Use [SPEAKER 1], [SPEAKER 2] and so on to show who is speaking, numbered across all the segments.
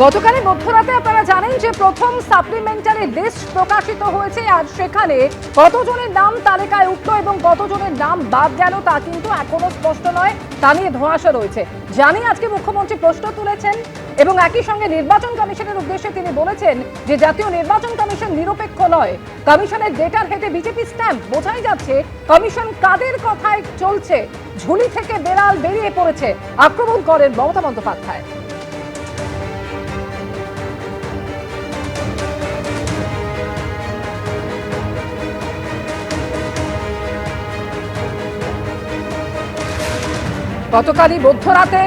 [SPEAKER 1] গতকালের মধ্যরাতে আপনারা জানেন যে প্রথম সাপ্লিমেন্টারি লিস্ট প্রকাশিত হয়েছে, আর সেখানে কতজনের নাম তালিকায় উঠল এবং কতজনের নাম বাদ গেল তা কিন্তু এখনো স্পষ্ট নয়, তা নিয়ে ধোঁয়াশা রয়েছে। জানি আজকে মুখ্যমন্ত্রী প্রশ্ন তুলেছেন এবং একই সঙ্গে নির্বাচন কমিশনের উদ্দেশ্যে তিনি বলেছেন যে জাতীয় নির্বাচন কমিশন নিরপেক্ষ নয়, কমিশনের ডেটার হেডে বিজেপি স্ট্যাম্প। বোঝাই যাচ্ছে কমিশন কাদের কথায় চলছে। ঝুলি থেকে বেড়াল বেরিয়ে পড়েছে, আক্রমণ করেন মমতা বন্দ্যোপাধ্যায়। গতকালই মধ্যরাতে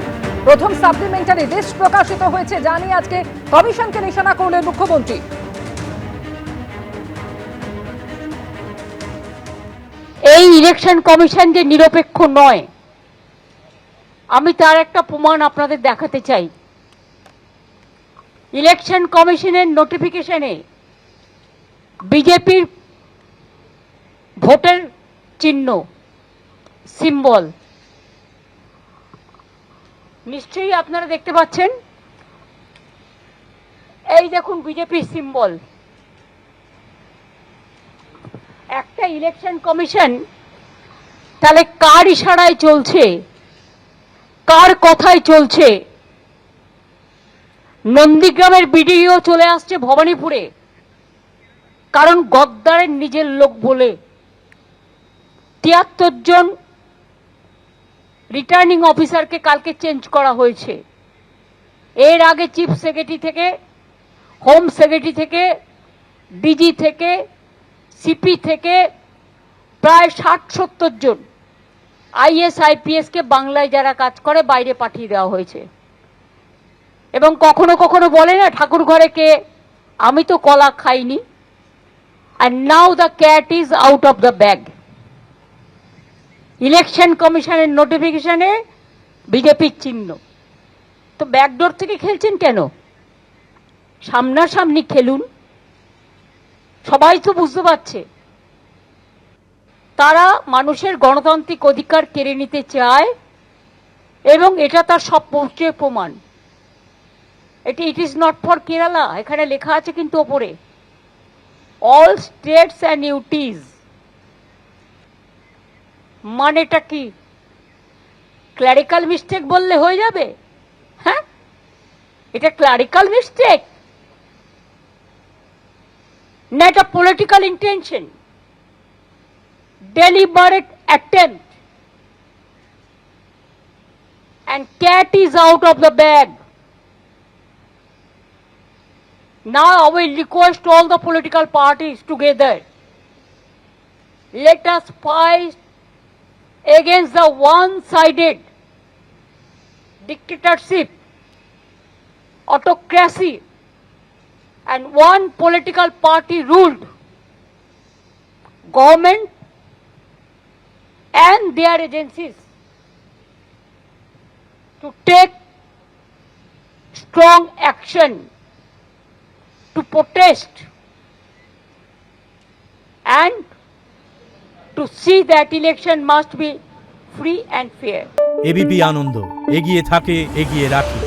[SPEAKER 1] প্রথম সাপ্লিমেন্টারি লিস্ট প্রকাশিত হয়েছে, জানি আজকে কমিশনকে নিশানা করলেন মুখ্যমন্ত্রী।
[SPEAKER 2] এই ইলেকশন কমিশন যে নিরপেক্ষ নয়, আমি তার একটা প্রমাণ আপনাদের দেখাতে চাই। ইলেকশন কমিশনের নোটিফিকেশনে বিজেপির ভোটের চিহ্ন সিম্বল নিশ্চয়ই আপনারা দেখতে পাচ্ছেন। এই দেখুন বিজেপির সিম্বল। একটা ইলেকশন কমিশন তাহলে কার ইশারায় চলছে, কার কথায় চলছে? নন্দীগ্রামের বিডিও চলে আসছে ভবানীপুরে, কারণ গদ্দারের নিজের লোক বলে ৭৩ জন রিটার্নিং অফিসারকে কালকে চেঞ্জ করা হয়েছে। এর আগে চিফ সেক্রেটারি থেকে, হোম সেক্রেটারি থেকে, ডিজি থেকে, সিপি থেকে প্রায় ৬০-৭০ জন আইএস আইপিএসকে বাংলায় যারা কাজ করে বাইরে পাঠিয়ে দেওয়া হয়েছে। এবং কখনো কখনো বলে না ঠাকুর ঘরে কে, আমি তো কলা খাইনি। and now the cat is out of the bag. Election কমিশনের নোটিফিকেশনে বিজেপির চিহ্ন। তো ব্যাকডোর থেকে খেলছেন কেন? সামনাসামনি খেলুন। সবাই তো বুঝতে পারছে তারা মানুষের গণতান্ত্রিক অধিকার কেড়ে নিতে চায়, এবং এটা তার সবচেয়ে প্রমাণ। এটি it is not for Kerala, এখানে লেখা আছে কিন্তু ওপরে অল স্টেটস অ্যান্ড ইউটিজ। মানেটা কি? ক্লারিক্যাল মিস্টেক বললে হয়ে যাবে? হ্যাঁ, এটা ক্লারিক্যাল মিস্টেক না, এটা political intention, deliberate attempt, and cat is out of the bag. Now I will request all the political parties together, let us fight against the one-sided dictatorship, autocracy, and one political party ruled government and their agencies to take strong action to protest and to see that election must be free and fair.
[SPEAKER 3] ABP Ananda এগিয়ে থাকে, এগিয়ে রাখে।